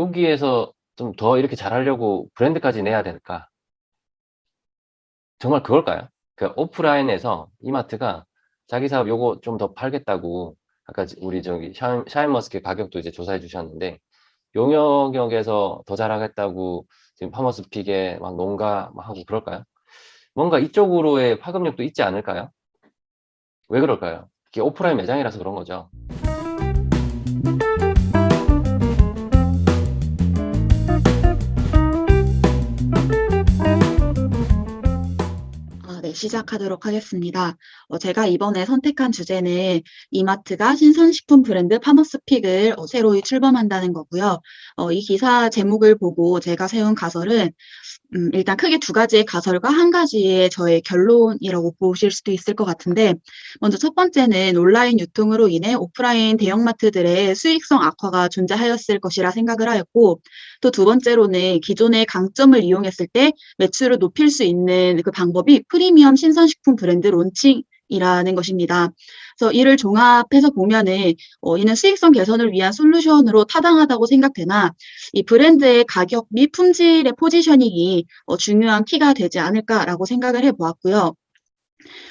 여기에서 좀 더 이렇게 잘하려고 브랜드까지 내야 될까? 정말 그걸까요? 그 오프라인에서 이마트가 자기 사업 요거 좀 더 팔겠다고 아까 우리 저기 샤인머스켓 가격도 이제 조사해 주셨는데 요 영역에서 더 잘하겠다고 지금 파머스픽에 막 농가 막 하고 그럴까요? 뭔가 이쪽으로의 파급력도 있지 않을까요? 왜 그럴까요? 이게 오프라인 매장이라서 그런 거죠. 네, 시작하도록 하겠습니다. 제가 이번에 선택한 주제는 이마트가 신선식품 브랜드 파머스픽을 새로 출범한다는 거고요. 이 기사 제목을 보고 제가 세운 가설은 일단 크게 두 가지의 가설과 한 가지의 저의 결론이라고 보실 수도 있을 것 같은데, 먼저 첫 번째는 온라인 유통으로 인해 오프라인 대형마트들의 수익성 악화가 존재하였을 것이라 생각을 하였고, 또 두 번째로는 기존의 강점을 이용했을 때 매출을 높일 수 있는 그 방법이 프리미엄 신선식품 브랜드 론칭이라는 것입니다. 그래서 이를 종합해서 보면은 이는 수익성 개선을 위한 솔루션으로 타당하다고 생각되나 이 브랜드의 가격 및 품질의 포지셔닝이 중요한 키가 되지 않을까라고 생각을 해보았고요.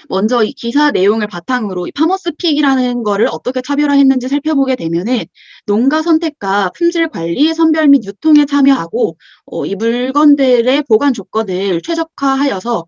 먼저 이 기사 내용을 바탕으로 이 파머스픽이라는 거를 어떻게 차별화했는지 살펴보게 되면은 농가 선택과 품질 관리, 선별 및 유통에 참여하고 이 물건들의 보관 조건을 최적화하여서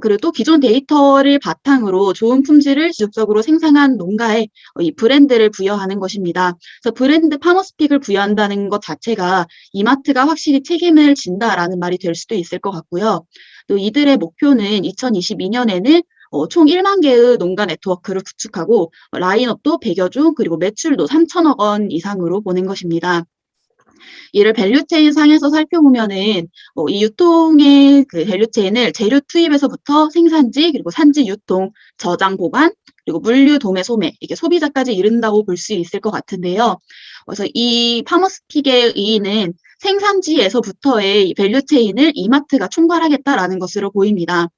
그리고 또 기존 데이터를 바탕으로 좋은 품질을 지속적으로 생산한 농가에 이 브랜드를 부여하는 것입니다. 그래서 브랜드 파머스픽을 부여한다는 것 자체가 이마트가 확실히 책임을 진다라는 말이 될 수도 있을 것 같고요. 또 이들의 목표는 2022년에는 총 1만 개의 농가 네트워크를 구축하고 라인업도 100여 종 그리고 매출도 3천억 원 이상으로 보는 것입니다. 이를 밸류체인 상에서 살펴보면은 이 유통의 그 밸류체인을 재료 투입에서부터 생산지 그리고 산지 유통, 저장 보관 그리고 물류 도매 소매 이게 소비자까지 이른다고 볼 수 있을 것 같은데요. 그래서 이 파머스픽의 의의는 생산지에서부터의 이 밸류체인을 이마트가 총괄하겠다라는 것으로 보입니다.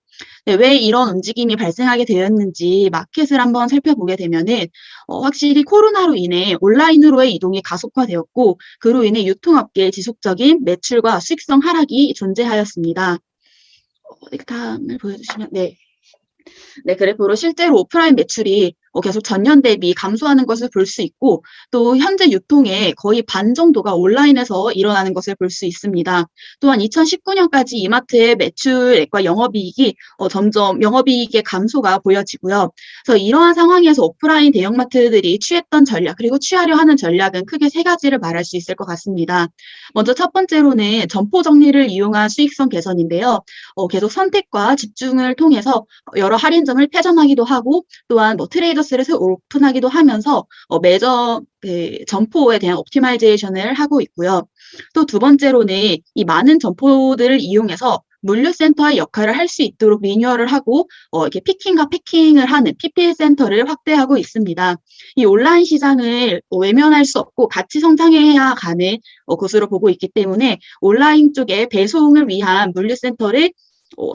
네, 왜 이런 움직임이 발생하게 되었는지 마켓을 한번 살펴보게 되면은 확실히 코로나로 인해 온라인으로의 이동이 가속화되었고 그로 인해 유통업계의 지속적인 매출과 수익성 하락이 존재하였습니다. 다음을 보여주시면 네. 네, 그래프로 실제로 오프라인 매출이 계속 전년 대비 감소하는 것을 볼 수 있고 또 현재 유통의 거의 반 정도가 온라인에서 일어나는 것을 볼 수 있습니다. 또한 2019년까지 이마트의 매출액과 영업이익이 점점 영업이익의 감소가 보여지고요. 그래서 이러한 상황에서 오프라인 대형마트들이 취했던 전략 그리고 취하려 하는 전략은 크게 세 가지를 말할 수 있을 것 같습니다. 먼저 첫 번째로는 점포 정리를 이용한 수익성 개선인데요. 계속 선택과 집중을 통해서 여러 할인점을 폐점하기도 하고 또한 뭐 트레이더스를 새로 오픈하기도 하면서 매점 그 점포에 대한 옵티마이제이션을 하고 있고요. 또 두 번째로는 이 많은 점포들을 이용해서 물류센터의 역할을 할 수 있도록 리뉴얼을 하고 이렇게 피킹과 패킹을 하는 PPL 센터를 확대하고 있습니다. 이 온라인 시장을 외면할 수 없고 같이 성장해야 가는 곳으로 보고 있기 때문에 온라인 쪽에 배송을 위한 물류센터를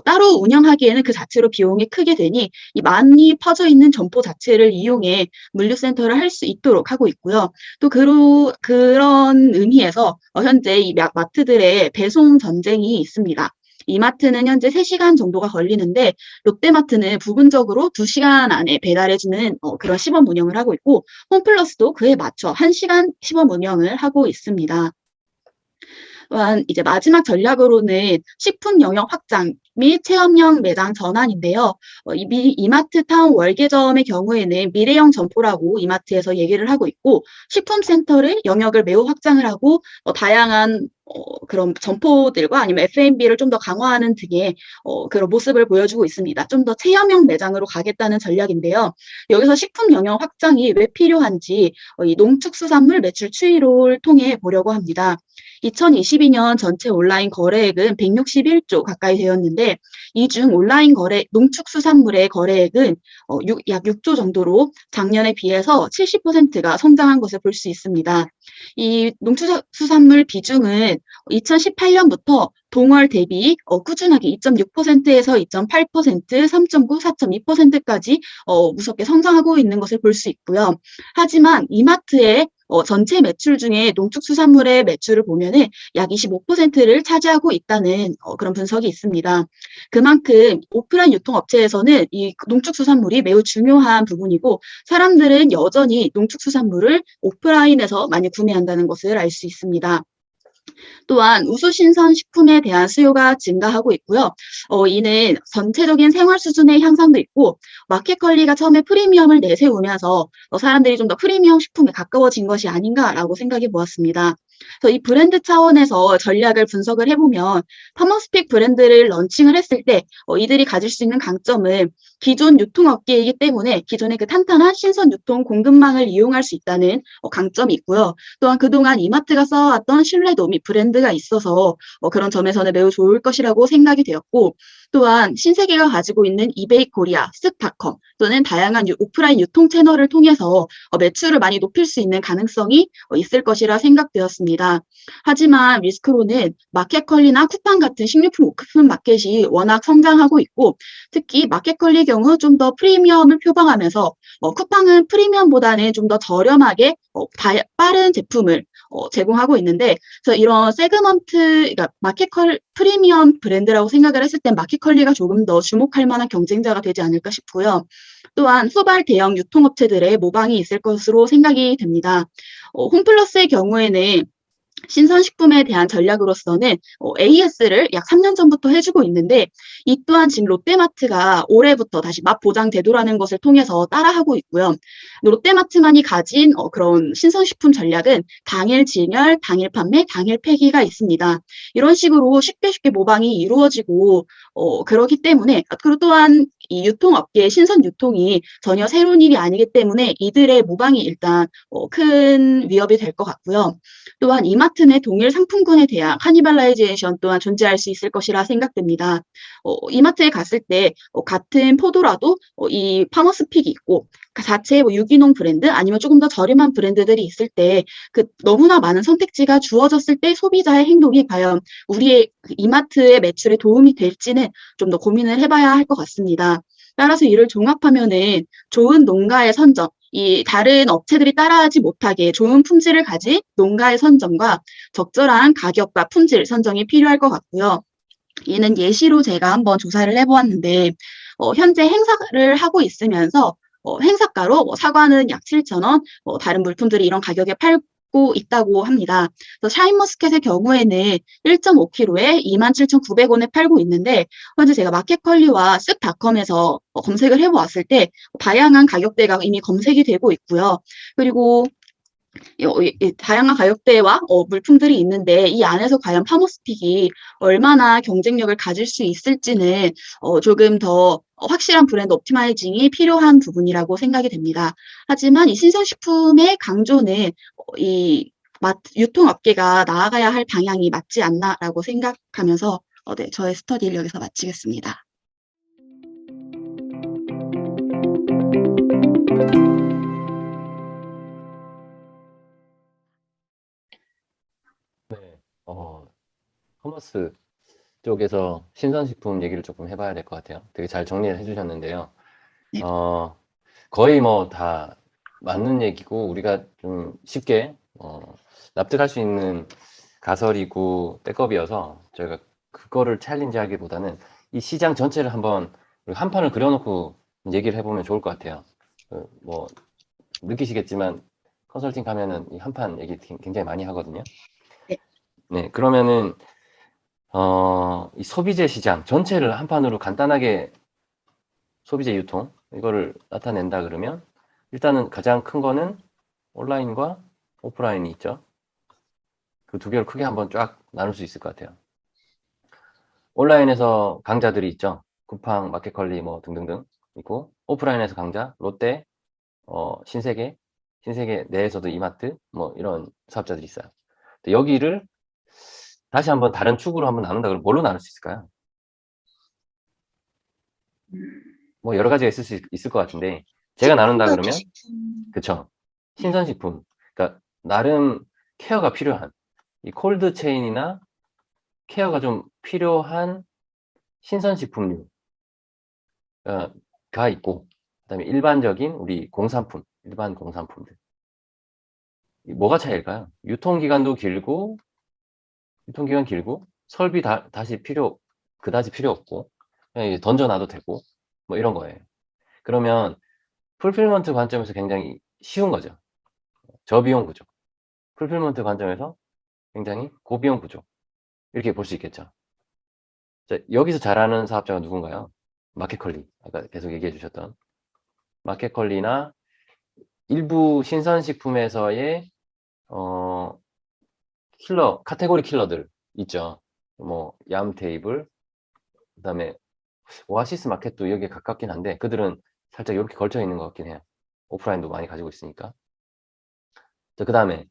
따로 운영하기에는 그 자체로 비용이 크게 되니 이 많이 퍼져 있는 점포 자체를 이용해 물류센터를 할 수 있도록 하고 있고요. 또 그런 의미에서 현재 이 마트들의 배송 전쟁이 있습니다. 이마트는 현재 3시간 정도가 걸리는데 롯데마트는 부분적으로 2시간 안에 배달해주는 그런 시범 운영을 하고 있고 홈플러스도 그에 맞춰 1시간 시범 운영을 하고 있습니다. 또한 이제 마지막 전략으로는 식품 영역 확장 및 체험형 매장 전환인데요. 이마트타운 월계점의 경우에는 미래형 점포라고 이마트에서 얘기를 하고 있고 식품센터를 영역을 매우 확장을 하고 다양한 그런 점포들과 아니면 F&B를 좀 더 강화하는 등의 그런 모습을 보여주고 있습니다. 좀 더 체험형 매장으로 가겠다는 전략인데요. 여기서 식품 영역 확장이 왜 필요한지 이 농축수산물 매출 추이를 통해 보려고 합니다. 2022년 전체 온라인 거래액은 161조 가까이 되었는데 이 중 온라인 거래 농축수산물의 거래액은 약 6조 정도로 작년에 비해서 70%가 성장한 것을 볼 수 있습니다. 이 농축수산물 비중은 2018년부터 동월 대비 꾸준하게 2.6%에서 2.8%, 3.9, 4.2%까지 무섭게 성장하고 있는 것을 볼 수 있고요. 하지만 이마트의 전체 매출 중에 농축수산물의 매출을 보면은 약 25%를 차지하고 있다는 그런 분석이 있습니다. 그만큼 오프라인 유통업체에서는 이 농축수산물이 매우 중요한 부분이고 사람들은 여전히 농축수산물을 오프라인에서 많이 구매한다는 것을 알 수 있습니다. 또한 우수신선식품에 대한 수요가 증가하고 있고요. 이는 전체적인 생활 수준의 향상도 있고 마켓컬리가 처음에 프리미엄을 내세우면서 사람들이 좀 더 프리미엄 식품에 가까워진 것이 아닌가라고 생각해 보았습니다. 그래서 이 브랜드 차원에서 전략을 분석을 해보면 파머스픽 브랜드를 런칭을 했을 때 이들이 가질 수 있는 강점은 기존 유통업계이기 때문에 기존의 그 탄탄한 신선 유통 공급망을 이용할 수 있다는 강점이 있고요. 또한 그동안 이마트가 쌓아왔던 신뢰도 및 브랜드가 있어서 그런 점에서는 매우 좋을 것이라고 생각이 되었고 또한 신세계가 가지고 있는 이베이 코리아, 쓱닷컴 또는 다양한 오프라인 유통 채널을 통해서 매출을 많이 높일 수 있는 가능성이 있을 것이라 생각되었습니다. 하지만 위스크로는 마켓컬리나 쿠팡 같은 식료품 오픈 마켓이 워낙 성장하고 있고 특히 마켓컬리 경우 좀 더 프리미엄을 표방하면서 쿠팡은 프리미엄보다는 좀 더 저렴하게 빠른 제품을 제공하고 있는데 그래서 이런 세그먼트, 그러니까 마켓컬 프리미엄 브랜드라고 생각을 했을 땐 마켓컬리가 조금 더 주목할 만한 경쟁자가 되지 않을까 싶고요. 또한 후발 대형 유통업체들의 모방이 있을 것으로 생각이 됩니다. 홈플러스의 경우에는 신선식품에 대한 전략으로서는 AS를 약 3년 전부터 해주고 있는데 이 또한 지금 롯데마트가 올해부터 다시 맛 보장 제도라는 것을 통해서 따라하고 있고요. 롯데마트만이 가진 그런 신선식품 전략은 당일 진열, 당일 판매, 당일 폐기가 있습니다. 이런 식으로 쉽게 모방이 이루어지고 그렇기 때문에 그리고 또한 이 유통업계의 신선 유통이 전혀 새로운 일이 아니기 때문에 이들의 모방이 일단 큰 위협이 될 것 같고요. 또한 이마트 내 동일 상품군에 대한 카니발라이제이션 또한 존재할 수 있을 것이라 생각됩니다. 이마트에 갔을 때 같은 포도라도 이 파머스픽이 있고 그 자체의 유기농 브랜드 아니면 조금 더 저렴한 브랜드들이 있을 때 그 너무나 많은 선택지가 주어졌을 때 소비자의 행동이 과연 우리의 그 이마트의 매출에 도움이 될지는 좀 더 고민을 해봐야 할 것 같습니다. 따라서 이를 종합하면은 좋은 농가의 선정, 이 다른 업체들이 따라하지 못하게 좋은 품질을 가진 농가의 선정과 적절한 가격과 품질 선정이 필요할 것 같고요. 이는 예시로 제가 한번 조사를 해보았는데 현재 행사를 하고 있으면서 행사가로 사과는 약 7,000원, 다른 물품들이 이런 가격에 팔고 있다고 합니다. 그래서 샤인머스켓의 경우에는 1.5kg에 27,900원에 팔고 있는데 현재 제가 마켓컬리와 쓱닷컴에서 검색을 해보았을 때 다양한 가격대가 이미 검색이 되고 있고요. 그리고 다양한 가격대와 물품들이 있는데 이 안에서 과연 파머스픽이 얼마나 경쟁력을 가질 수 있을지는 조금 더 확실한 브랜드 옵티마이징이 필요한 부분이라고 생각이 됩니다. 하지만 이 신선식품의 강조는 이 유통업계가 나아가야 할 방향이 맞지 않나라고 생각하면서 네, 저의 스터디를 여기서 마치겠습니다. 네. 커머스 쪽에서 신선식품 얘기를 조금 해봐야 될 것 같아요. 되게 잘 정리를 해주셨는데요. 네. 거의 뭐 다 맞는 얘기고 우리가 좀 쉽게 납득할 수 있는 가설이고 떼겁이어서 저희가 그거를 챌린지하기보다는 이 시장 전체를 한번 한 판을 그려놓고 얘기를 해보면 좋을 것 같아요. 뭐 느끼시겠지만 컨설팅 가면은 이 한 판 얘기 굉장히 많이 하거든요. 네. 네, 그러면은 이 소비재 시장 전체를 한 판으로 간단하게 소비재 유통 이거를 나타낸다 그러면 일단은 가장 큰 거는 온라인과 오프라인이 있죠. 그 두 개를 크게 한번 쫙 나눌 수 있을 것 같아요. 온라인에서 강자들이 있죠. 쿠팡, 마켓컬리 뭐 등등등 있고 오프라인에서 강자 롯데, 신세계, 신세계 내에서도 이마트 뭐 이런 사업자들이 있어요. 여기를 다시 한번 다른 축으로 한번 나눈다 그러면 뭘로 나눌 수 있을까요? 뭐 여러 가지가 있을 수 있을 것 같은데 제가 나눈다 식품과 그러면 비식품. 그쵸. 네. 신선식품. 그러니까 나름 케어가 필요한 이 콜드 체인이나 케어가 좀 필요한 신선식품류가 있고, 그다음에 일반적인 우리 공산품, 일반 공산품들. 뭐가 차이일까요? 유통기간 길고, 설비 다시 그다지 필요 없고, 그냥 이제 던져놔도 되고, 뭐 이런 거예요. 그러면 풀필먼트 관점에서 굉장히 쉬운 거죠. 저비용 구조. 풀필먼트 관점에서 굉장히 고비용 구조. 이렇게 볼 수 있겠죠. 자, 여기서 잘하는 사업자가 누군가요? 마켓컬리. 아까 계속 얘기해 주셨던 마켓컬리나 일부 신선식품에서의 카테고리 킬러들 있죠. 뭐 얌테이블, 그다음에 오아시스 마켓도 여기에 가깝긴 한데 그들은 살짝 이렇게 걸쳐 있는 것 같긴 해요. 오프라인도 많이 가지고 있으니까. 자, 그다음에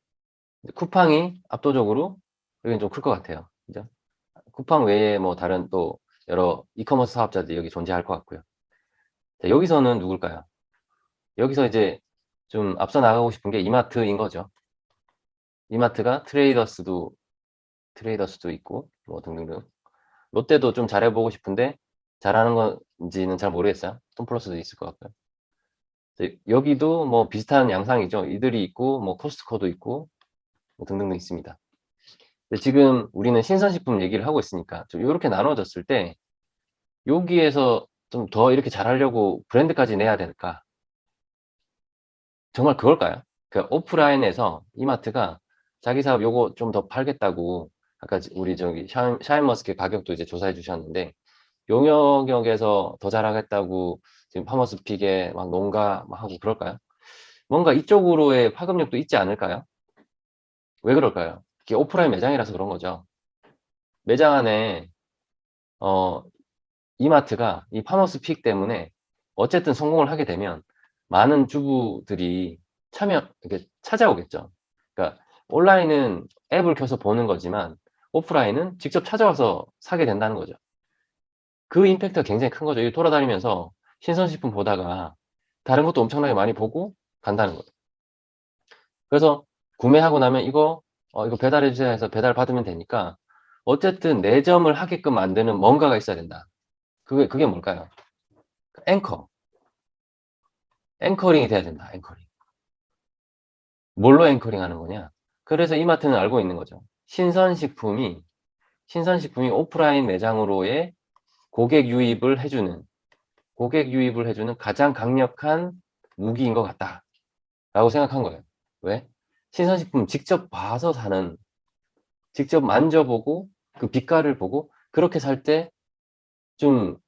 쿠팡이 압도적으로 여기는 좀 클 것 같아요. 그죠? 쿠팡 외에 뭐 다른 또 여러 이커머스 사업자들이 여기 존재할 것 같고요. 자, 여기서는 누굴까요? 여기서 이제 좀 앞서 나가고 싶은 게 이마트인 거죠. 이마트가 트레이더스도 있고 뭐 등등등. 롯데도 좀 잘해보고 싶은데 잘하는 건지는 잘 모르겠어요. 톰플러스도 있을 것 같고요. 여기도 뭐 비슷한 양상이죠. 이들이 있고 뭐 코스트코도 있고 뭐 등등등 있습니다. 근데 지금 우리는 신선식품 얘기를 하고 있으니까 좀 이렇게 나눠졌을 때 여기에서 좀 더 이렇게 잘하려고 브랜드까지 내야 될까? 정말 그걸까요? 그 오프라인에서 이마트가 자기 사업 요거 좀 더 팔겠다고 아까 우리 저기 샤인머스켓 가격도 이제 조사해 주셨는데 용역에서 더 잘하겠다고 지금 파머스픽에 막 농가 막 하고 그럴까요? 뭔가 이쪽으로의 파급력도 있지 않을까요? 왜 그럴까요? 이게 오프라인 매장이라서 그런 거죠. 매장 안에 어 이마트가 이 파머스픽 때문에 어쨌든 성공을 하게 되면 많은 주부들이 이렇게 찾아오겠죠. 그러니까 온라인은 앱을 켜서 보는 거지만 오프라인은 직접 찾아와서 사게 된다는 거죠. 그 임팩트가 굉장히 큰 거죠. 이 돌아다니면서 신선식품 보다가 다른 것도 엄청나게 많이 보고 간다는 거죠. 그래서 구매하고 나면 이거 배달해 주세요 해서 배달 받으면 되니까 어쨌든 내점을 하게끔 만드는 뭔가가 있어야 된다. 그게 뭘까요? 앵커. 앵커링이 돼야 된다. 앵커링. 뭘로 앵커링 하는 거냐? 그래서 이마트는 알고 있는 거죠. 신선식품이 오프라인 매장으로의 고객 유입을 해주는 가장 강력한 무기인 것 같다라고 생각한 거예요. 왜? 신선식품 직접 봐서 직접 만져보고 그 빛깔을 보고 그렇게 살 때 좀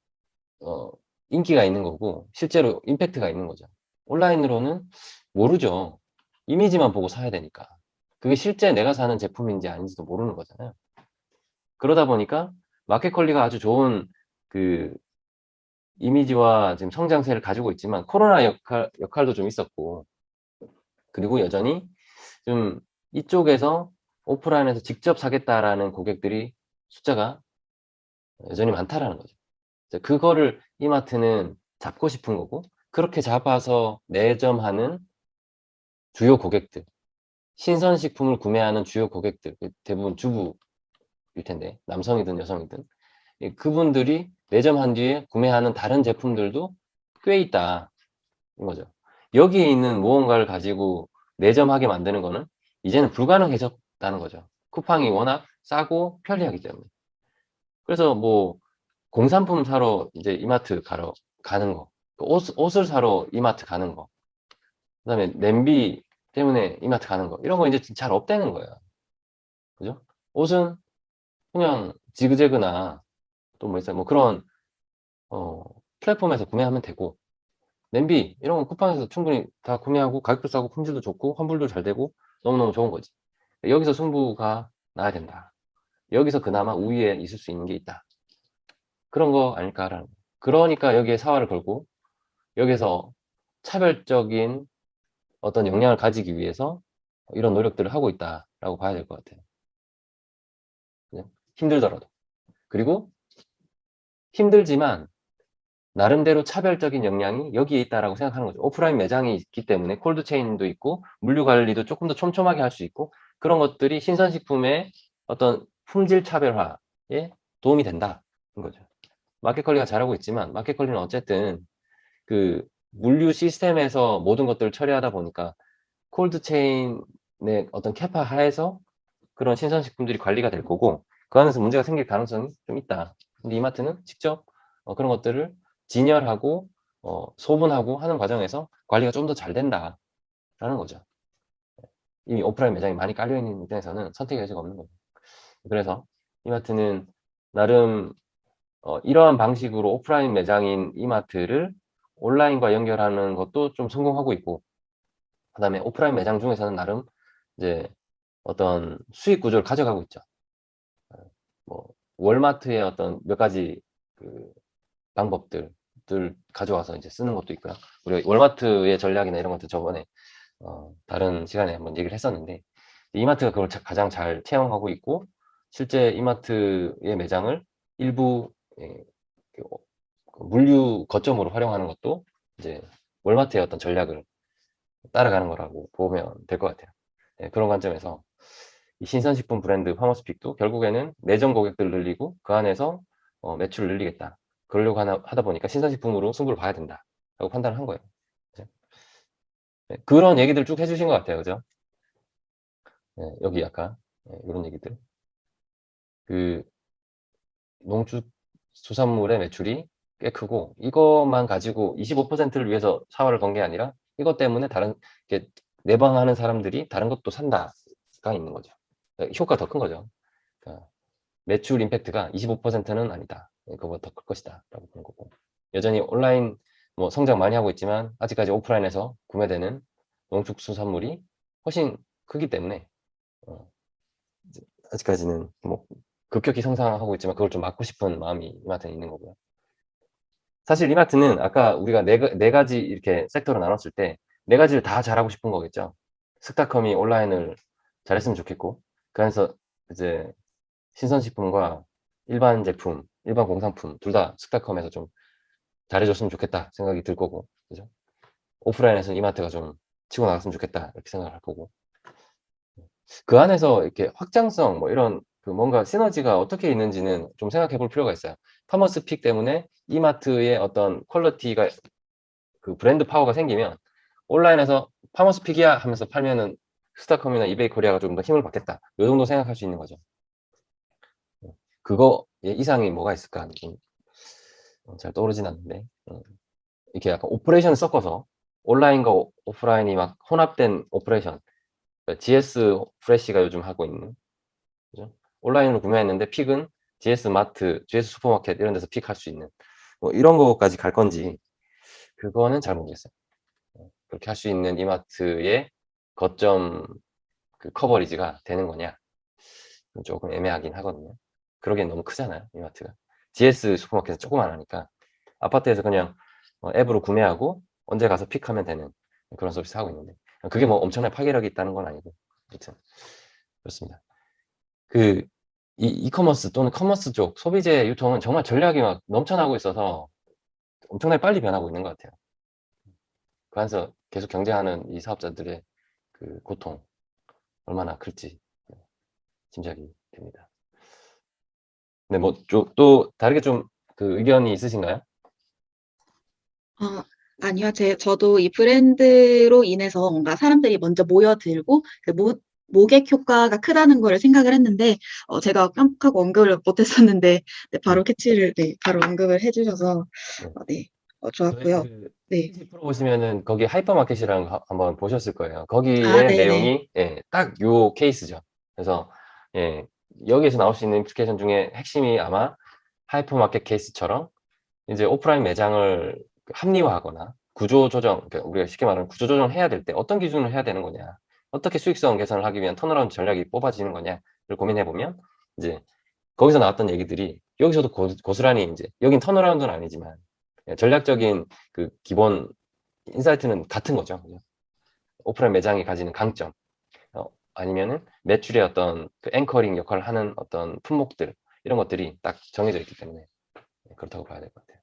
인기가 있는 거고 실제로 임팩트가 있는 거죠. 온라인으로는 모르죠. 이미지만 보고 사야 되니까. 그게 실제 내가 사는 제품인지 아닌지도 모르는 거잖아요. 그러다 보니까 마켓컬리가 아주 좋은 그 이미지와 지금 성장세를 가지고 있지만 코로나 역할도 좀 있었고 그리고 여전히 좀 이쪽에서 오프라인에서 직접 사겠다라는 고객들이 숫자가 여전히 많다라는 거죠. 그거를 이마트는 잡고 싶은 거고 그렇게 잡아서 매점하는 주요 고객들, 신선식품을 구매하는 주요 고객들, 대부분 주부일 텐데 남성이든 여성이든 그분들이 매점한 뒤에 구매하는 다른 제품들도 꽤 있다 인 거죠. 여기에 있는 무언가를 가지고 매점하게 만드는 거는 이제는 불가능해졌다는 거죠. 쿠팡이 워낙 싸고 편리하기 때문에. 그래서 뭐 공산품 사러 이제 이마트 가는 거, 옷을 사러 이마트 가는 거, 그다음에 냄비 때문에 이마트 가는 거, 이런 거 이제 잘 없대는 거예요. 그죠? 옷은 그냥 지그재그나 또 뭐 있어요. 뭐 그런 어, 플랫폼에서 구매하면 되고, 냄비 이런 건 쿠팡에서 충분히 다 구매하고 가격도 싸고 품질도 좋고 환불도 잘 되고 너무너무 좋은 거지. 여기서 승부가 나야 된다. 여기서 그나마 우위에 있을 수 있는 게 있다. 그런 거 아닐까라는. 그러니까 여기에 사활을 걸고 여기서 차별적인 어떤 역량을 가지기 위해서 이런 노력들을 하고 있다라고 봐야 될 것 같아요. 그냥 힘들더라도. 그리고 힘들지만 나름대로 차별적인 역량이 여기에 있다라고 생각하는 거죠. 오프라인 매장이 있기 때문에 콜드체인도 있고 물류 관리도 조금 더 촘촘하게 할 수 있고 그런 것들이 신선식품의 어떤 품질 차별화 도움이 된다는 거죠. 마켓 관리가 잘하고 있지만 마켓 관리는 어쨌든 그 물류 시스템에서 모든 것들을 처리하다 보니까 콜드 체인의 어떤 캐파 하에서 그런 신선식품들이 관리가 될 거고 그 안에서 문제가 생길 가능성이 좀 있다. 근데 이마트는 직접 그런 것들을 진열하고 소분하고 하는 과정에서 관리가 좀 더 잘 된다라는 거죠. 이미 오프라인 매장이 많이 깔려 있는 입장에서는 선택의 여지가 없는 거죠. 그래서 이마트는 나름 이러한 방식으로 오프라인 매장인 이마트를 온라인과 연결하는 것도 좀 성공하고 있고, 그다음에 오프라인 매장 중에서는 나름 이제 어떤 수익 구조를 가져가고 있죠. 뭐 월마트의 어떤 몇 가지 그 방법들을 가져와서 이제 쓰는 것도 있고요. 우리가 월마트의 전략이나 이런 것도 저번에 다른 시간에 한번 얘기를 했었는데 이마트가 그걸 가장 잘 채용하고 있고 실제 이마트의 매장을 일부 예, 그 물류 거점으로 활용하는 것도 이제 월마트의 어떤 전략을 따라가는 거라고 보면 될 것 같아요. 예, 그런 관점에서 이 신선식품 브랜드 파머스픽도 결국에는 내점 고객들을 늘리고 그 안에서 매출을 늘리겠다. 그러려고 하다 보니까 신선식품으로 승부를 봐야 된다. 라고 판단을 한 거예요. 그죠? 네, 그런 얘기들 쭉 해주신 것 같아요. 그죠? 네, 여기 아까 이런 얘기들. 그 농축수산물의 매출이 꽤 크고 이것만 가지고 25%를 위해서 사활을 건 게 아니라 이것 때문에 다른 게 내방하는 사람들이 다른 것도 산다가 있는 거죠. 효과가 더 큰 거죠. 그러니까 매출 임팩트가 25%는 아니다. 그거보다 더 클 것이다. 라고 보는 거고. 여전히 온라인 뭐 성장 많이 하고 있지만 아직까지 오프라인에서 구매되는 농축수산물이 훨씬 크기 때문에 어, 아직까지는 뭐 급격히 성장하고 있지만 그걸 좀 막고 싶은 마음이 이마트는 있는 거고요. 사실 이마트는 아까 우리가 네 가지 이렇게 섹터로 나눴을 때 네 가지를 다 잘하고 싶은 거겠죠. 스타컴이 온라인을 잘했으면 좋겠고 그 안에서 이제 신선식품과 일반 제품, 일반 공산품 둘 다 스타컴에서 좀 잘해줬으면 좋겠다 생각이 들 거고 그죠? 오프라인에서는 이마트가 좀 치고 나갔으면 좋겠다 이렇게 생각을 할 거고 그 안에서 이렇게 확장성 뭐 이런 그 뭔가 시너지가 어떻게 있는지는 좀 생각해 볼 필요가 있어요. 파머스 픽 때문에 이마트의 어떤 퀄리티가 그 브랜드 파워가 생기면 온라인에서 파머스 픽이야 하면서 팔면은 스타컴이나 이베이 코리아가 좀 더 힘을 받겠다. 이 정도 생각할 수 있는 거죠. 그거 이상이 뭐가 있을까? 잘 떠오르진 않는데 이렇게 약간 오퍼레이션을 섞어서 온라인과 오프라인이 막 혼합된 오퍼레이션 GS 프레시가 요즘 하고 있는 그죠? 온라인으로 구매했는데 픽은 GS 마트, GS 슈퍼마켓 이런 데서 픽할 수 있는 뭐 이런 거까지 갈 건지 그거는 잘 모르겠어요. 그렇게 할 수 있는 이마트의 거점 그 커버리지가 되는 거냐 조금 애매하긴 하거든요. 그러기엔 너무 크잖아요, 이마트가. GS 슈퍼마켓은 조그만 하니까 아파트에서 그냥 앱으로 구매하고 언제 가서 픽하면 되는 그런 서비스 하고 있는데 그게 뭐 엄청나게 파괴력이 있다는 건 아니고 아무튼 그렇습니다. 그 이커머스 또는 커머스 쪽 소비재 유통은 정말 전략이 막 넘쳐나고 있어서 엄청나게 빨리 변하고 있는 것 같아요. 그 안에서 계속 경쟁하는 이 사업자들의 그 고통 얼마나 클지 짐작이 됩니다. 근데 뭐 또 다르게 좀 그 의견이 있으신가요? 어, 아니요. 저도 이 브랜드로 인해서 뭔가 사람들이 먼저 모여들고 모객 효과가 크다는 걸 생각을 했는데 제가 깜빡하고 언급을 못했었는데 네, 네. 바로 언급을 해주셔서 네. 네, 저희 좋았고요. 그 네. 페이지 풀어보시면은 거기 하이퍼마켓이라는 거 한번 보셨을 거예요. 아, 거기에 네네. 내용이 딱 요 케이스죠. 그래서 예, 여기에서 나올 수 있는 임플리케이션 중에 핵심이 아마 하이퍼마켓 케이스처럼 이제 오프라인 매장을 합리화하거나 구조 조정, 그러니까 우리가 쉽게 말하는 구조 조정을 해야 될 때 어떤 기준을 해야 되는 거냐, 어떻게 수익성 개선을 하기 위한 턴어라운드 전략이 뽑아지는 거냐를 고민해 보면 이제 거기서 나왔던 얘기들이 여기서도 고스란히 이제 여긴 턴어라운드는 아니지만 전략적인 그 기본 인사이트는 같은 거죠. 그죠? 오프라인 매장이 가지는 강점, 아니면은 매출의 어떤 그 앵커링 역할을 하는 어떤 품목들 이런 것들이 딱 정해져 있기 때문에 그렇다고 봐야 될 것 같아요.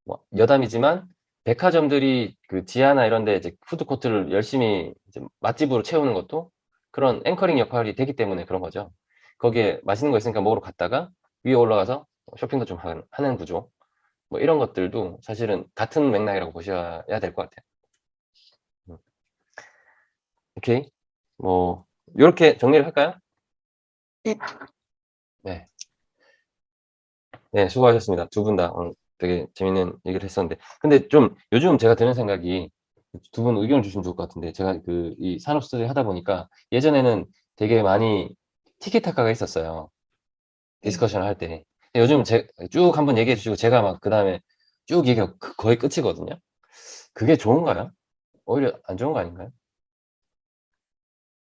뭐 여담이지만 백화점들이 그 지하나 이런 데 이제 푸드코트를 열심히 이제 맛집으로 채우는 것도 그런 앵커링 역할이 되기 때문에 그런 거죠. 거기에 맛있는 거 있으니까 먹으러 갔다가 위에 올라가서 쇼핑도 좀 하는 구조. 뭐 이런 것들도 사실은 같은 맥락이라고 보셔야 될 것 같아요. 음. 오케이. 뭐 요렇게 정리를 할까요? 네. 네. 네, 수고하셨습니다. 두 분 다 되게 재밌는 얘기를 했었는데 근데 좀 요즘 제가 드는 생각이 두 분 의견을 주시면 좋을 것 같은데 제가 그 이 산업 스터디 하다 보니까 예전에는 되게 많이 티키타카가 있었어요. 네. 디스커션을 할 때. 요즘 쭉 한번 얘기해 주시고 제가 막 그다음에 쭉 얘기하고 거의 끝이거든요. 그게 좋은가요? 오히려 안 좋은 거 아닌가요?